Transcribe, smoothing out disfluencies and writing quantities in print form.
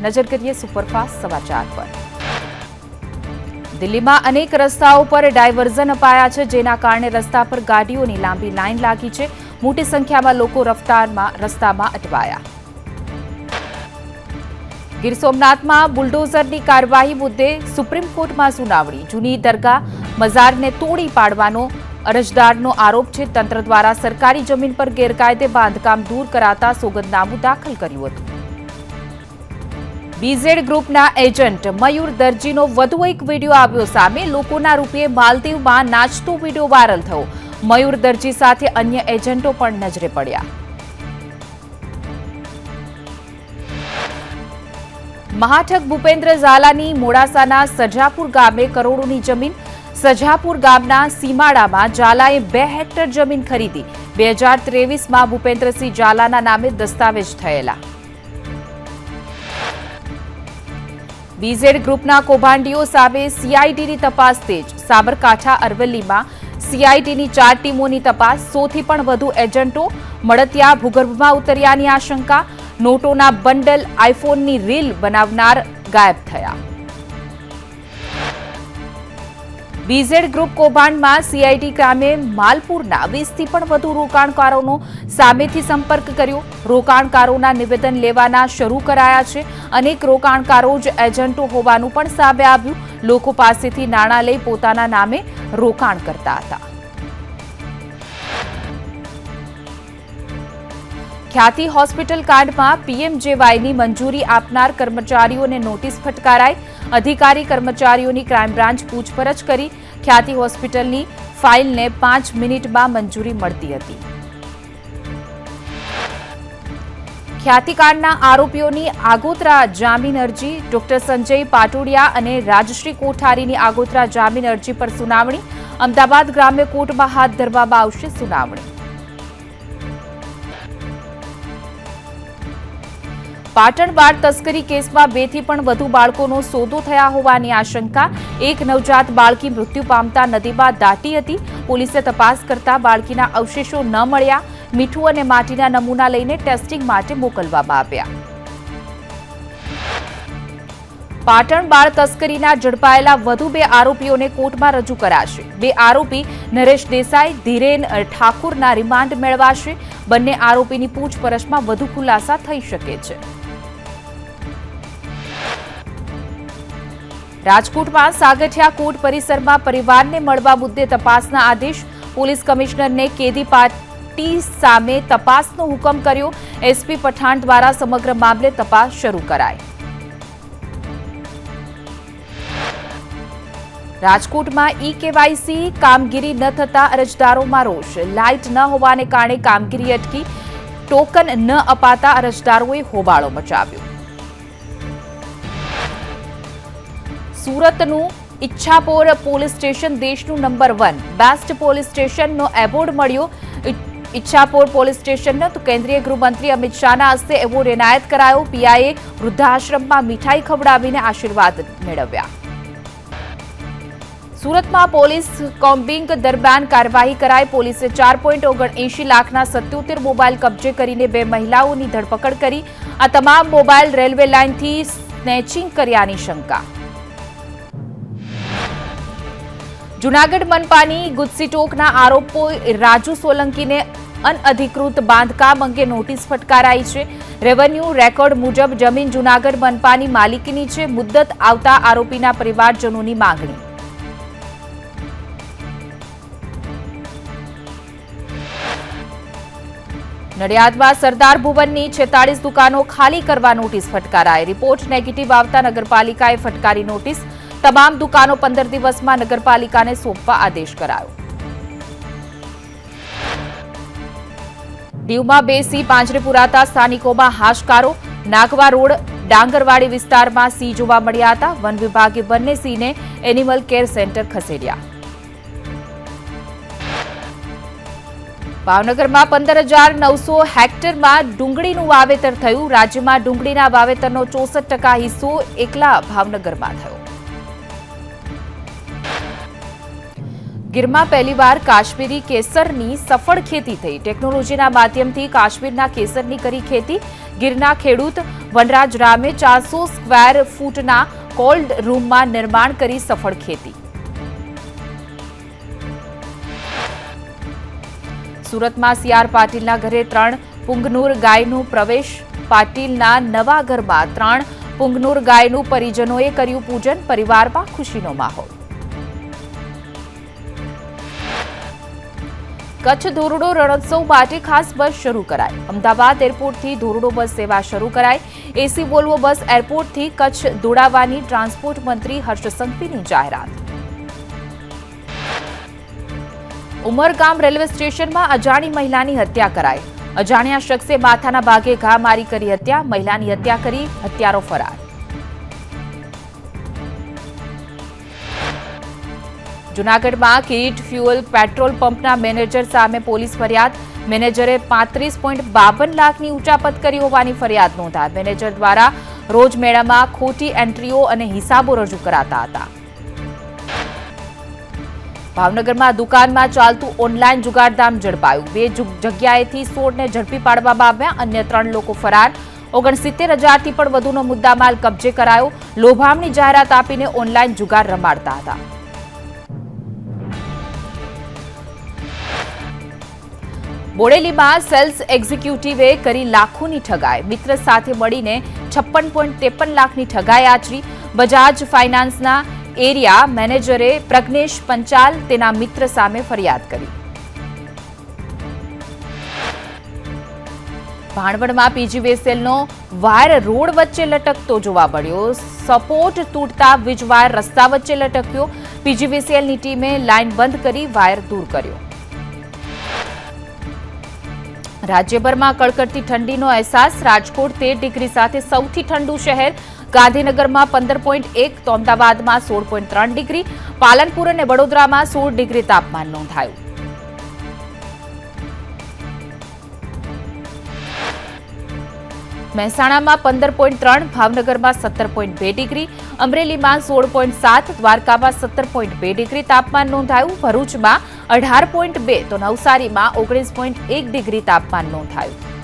નજર કરીએ સુપરફાસ્ટ સમાચાર પર। દિલ્હીમાં અનેક રસ્તાઓ પર ડાયવર્ઝન અપાયા છે, જેના કારણે રસ્તા પર ગાડીઓની લાંબી લાઈન લાગી છે। મોટી સંખ્યામાં લોકો રસ્તામાં અટવાયા। ગીર સોમનાથમાં બુલડોઝરની કાર્યવાહી મુદ્દે સુપ્રીમ કોર્ટમાં સુનાવણી। જૂની દરગાહ મઝારને તોડી પાડવાનો અરજદારનો આરોપ છે। તંત્ર દ્વારા સરકારી જમીન પર ગેરકાયદે બાંધકામ દૂર કરાતા સોગંદનામું દાખલ કર્યું હતું। બીઝેડ ગ્રુપના એજન્ટ મયુર દરજીનો વધુ એક વિડીયો આવ્યો સામે। લોકોના રૂપિયે માલદીવમાં નાચતો વિડીયો વાયરલ થયો। મયુર દરજી સાથે અન્ય એજન્ટો પણ નજરે પડ્યા। મહાઠગ ભૂપેન્દ્ર ઝાલાની મોડાસાના સજાપુર ગામે કરોડોની જમીન। સજાપુર ગામના સીમાડામાં ઝાલાએ 2 હેક્ટર જમીન ખરીદી। 2023માં ભૂપેન્દ્રસિંહ ઝાલાના નામે દસ્તાવેજ થયેલા। બીઝેડ ગ્રુપના કૌભાંડીઓ સામે સીઆઈડીની તપાસ તેજ। સાબરકાંઠા અરવલ્લીમાં સીઆઈડીની 4 ટીમોની તપાસ। 100થી પણ વધુ એજન્ટો મળતિયા ભૂગર્ભમાં ઉતર્યાની આશંકા। નોટોના બંડલ, આઈફોનની રીલ બનાવનાર ગાયબ થયા। બીઝેડ ગ્રુપ કૌભાંડમાં સીઆઈડી ક્રાઇમે માલપુરના 20થી પણ વધુ રોકાણકારોનો સામેથી સંપર્ક કર્યો। રોકાણકારોના નિવેદન લેવાના શરૂ કરાયા છે। અનેક રોકાણકારો જ એજન્ટો હોવાનું પણ સામે આવ્યું। લોકો પાસેથી નાણાં લઈ પોતાના નામે રોકાણ કરતા હતા। ખ્યાતિ હોસ્પિટલ કાંડમાં પીએમજેવાયની મંજૂરી આપનાર કર્મચારીઓને નોટિસ ફટકારાઈ। અધિકારી કર્મચારીઓની ક્રાઇમ બ્રાન્ચ પૂછપરછ કરી। ખ્યાતિ હોસ્પિટલની ફાઇલને 5 મિનિટમાં મંજૂરી મળતી હતી। ખ્યાતિકાંડના આરોપીઓની આગોતરા જામીન અરજી। ડોક્ટર સંજય પાટોડિયા અને રાજશ્રી કોઠારીની આગોતરા જામીન અરજી પર સુનાવણી। અમદાવાદ ગ્રામ્ય કોર્ટમાં હાથ ધરવામાં આવશે સુનાવણી। પાટણ બાળ તસ્કરી કેસમાં 2થી પણ વધુ બાળકોનો સોદો થયા હોવાની આશંકા। એક નવજાત બાળકી મૃત્યુ પામતા નદીમાં દાટી હતી। પોલીસે તપાસ કરતા બાળકીના અવશેષો ન મળ્યા। મીઠું અને માટીના નમૂના લઈને ટેસ્ટિંગ માટે મોકલવામાં આવ્યા। પાટણ બાળ તસ્કરીના ઝડપાયેલા વધુ 2 આરોપીઓને કોર્ટમાં રજૂ કરાશે। 2 આરોપી નરેશ દેસાઈ, ધીરેન ઠાકુરના રિમાન્ડ મેળવાશે। બંને આરોપીની પૂછપરછમાં વધુ ખુલાસા થઈ શકે છે। રાજકોટમાં સાગઠિયા કોર્ટ પરિસરમાં પરિવારને મળવા મુદ્દે તપાસના આદેશ। પોલીસ કમિશનરને કેદી પાર્ટી સામે તપાસનો હુકમ કર્યો। એસપી પઠાણ દ્વારા સમગ્ર મામલે તપાસ શરૂ કરાઈ। રાજકોટમાં ઈ-કેવાયસી કામગીરી ન થતા અરજદારોમાં રોષ। લાઇટ ન હોવાને કારણે કામગીરી અટકી। ટોકન ન અપાતા અરજદારોએ હોબાળો મચાવ્યો। સુરતનું ઈચ્છાપોર પોલીસ સ્ટેશન દેશનું નંબર 1 બેસ્ટ પોલીસ સ્ટેશનનો એવોર્ડ મળ્યો। ઈચ્છાપોર પોલીસ સ્ટેશનનો તો કેન્દ્રીય ગૃહમંત્રી અમિત શાહના હસ્તે એવોર્ડ એનાયત કરાયો। પીઆઈએ વૃદ્ધાશ્રમમાં મીઠાઈ ખવડાવીને આશીર્વાદ મેળવ્યા। સુરતમાં પોલીસ કોમ્બિંગ દરમિયાન કાર્યવાહી કરાઈ। પોલીસે 4.79 લાખના 77 મોબાઈલ કબજે કરીને 2 મહિલાઓની ધરપકડ કરી। આ તમામ મોબાઈલ રેલવે લાઇનથી સ્નેચિંગ કર્યાની શંકા। જૂનાગઢ મનપાની ગુજસીટોકના આરોપી રાજુ સોલંકીને અનઅધિકૃત બાંધકામ અંગે નોટિસ ફટકારાઈ છે। રેવન્યુ રેકોર્ડ મુજબ જમીન જૂનાગઢ મનપાની માલિકીની છે। મુદ્દત આવતા આરોપીના પરિવારજનોની માંગણી। નડિયાદમાં સરદાર ભુવનની 46 દુકાનો ખાલી કરવા નોટિસ ફટકારાઈ। રિપોર્ટ નેગેટિવ આવતા નગરપાલિકાએ ફટકારી નોટિસ। તમામ દુકાનો 15 દિવસમાં નગરપાલિકાને સોંપવા આદેશ કરાયો। દીવમાં 2 સિંહ પાંજરે પુરાતા સ્થાનિકોમાં હાશકારો। નાગવા રોડ ડાંગરવાડી વિસ્તારમાં સિંહ જોવા મળ્યા હતા। વન વિભાગે બંને સિંહને એનિમલ કેર સેન્ટર ખસેડ્યા। ભાવનગરમાં 15,900 હેક્ટરમાં ડુંગળીનું વાવેતર થયું। રાજ્યમાં ડુંગળીના વાવેતરનો 64% હિસ્સો એકલા ભાવનગરમાં થયો। ગીરમાં પહેલીવાર કાશ્મીરી કેસરની સફળ ખેતી થઈ. ટેકનોલોજીના માધ્યમથી કાશ્મીરના કેસરની કરી ખેતી. ગીરના ખેડૂત વનરાજ રામે 400 સ્ક્વેર ફૂટના કોલ્ડ રૂમમાં નિર્માણ કરી સફળ ખેતી. સુરતમાં સીઆર પાટીલના ઘરે 3 પુંગનુર ગાયનું પ્રવેશ. પાટીલના નવા ઘરમાં 3 પુંગનુર ગાયનું પરિજનોએ કર્યું પૂજન. પરિવારમાં ખુશીનો માહોલ. કચ્છ ધોરડો રણોત્સવ માટે ખાસ બસ શરૂ કરાઈ. અમદાવાદ એરપોર્ટથી ધોરડો બસ સેવા શરૂ કરાઈ. એસી વોલ્વો બસ એરપોર્ટથી કચ્છ દોડાવવાની ટ્રાન્સપોર્ટ મંત્રી હર્ષ સંઘવીની જાહેરાત. ઉમરગામ રેલવે સ્ટેશનમાં અજાણી મહિલાની હત્યા કરાઈ. અજાણ્યા શખ્સે માથાના ભાગે ઘા મારી કરી હત્યા. મહિલાની હત્યા કરી હત્યારો ફરાર. જૂનાગઢમાં કિરીટ ફ્યુઅલ પેટ્રોલ પંપના મેનેજર સામે પોલીસ ફરિયાદ. મેનેજરે 35.52 લાખની ઉચાપત કરી હોવાની ફરિયાદ નોંધાઈ. મેનેજર દ્વારા રોજ મેળામાં ખોટી એન્ટ્રીઓ અને હિસાબો રજૂ કરાતા હતા. ભાવનગરમાં દુકાનમાં ચાલતું ઓનલાઈન જુગારધામ ઝડપાયું. 2 જગ્યાએથી 16ને ઝડપી પાડવામાં આવ્યા. અન્ય 3 લોકો ફરાર. 69,000થી પણ વધુનો મુદ્દામાલ કબજે કરાયો. લોભામણી જાહેરાત આપીને ઓનલાઈન જુગાર રમાડતા હતા. બોડેલીમાં સેલ્સ એક્ઝિક્યુટિવે કરી લાખોની ઠગાઈ. મિત્ર સાથે મળીને 56.53 લાખની ઠગાઈ આચરી. બજાજ ફાઇનાન્સના એરિયા મેનેજરે પ્રજ્ઞેશ પંચાલ તેના મિત્ર સામે ફરિયાદ કરી. ભાણવડમાં પીજીવીસીએલનો વાયર રોડ વચ્ચે લટકતો જોવા મળ્યો. સપોર્ટ તૂટતા વીજ વાયર રસ્તા વચ્ચે લટક્યો. પીજીવીસીએલની ટીમે લાઇન બંધ કરી વાયર દૂર કર્યો. રાજ્યભરમાં કડકડતી ઠંડીનો અહેસાસ. રાજકોટ 13 ડિગ્રી સાથે સૌથી ઠંડુ શહેર. ગાંધીનગરમાં 15.1 તો અમદાવાદમાં 16.3 ડિગ્રી. પાલનપુર અને વડોદરામાં 16 ડિગ્રી તાપમાન નોંધાયું. મહેસાણામાં 15.3, ભાવનગરમાં 17.2 ડિગ્રી, અમરેલીમાં 16.7, દ્વારકામાં 17.2 ડિગ્રી તાપમાન નોંધાયું. ભરૂચમાં 18.2 તો નવસારીમાં 19.1 ડિગ્રી તાપમાન નોંધાયું.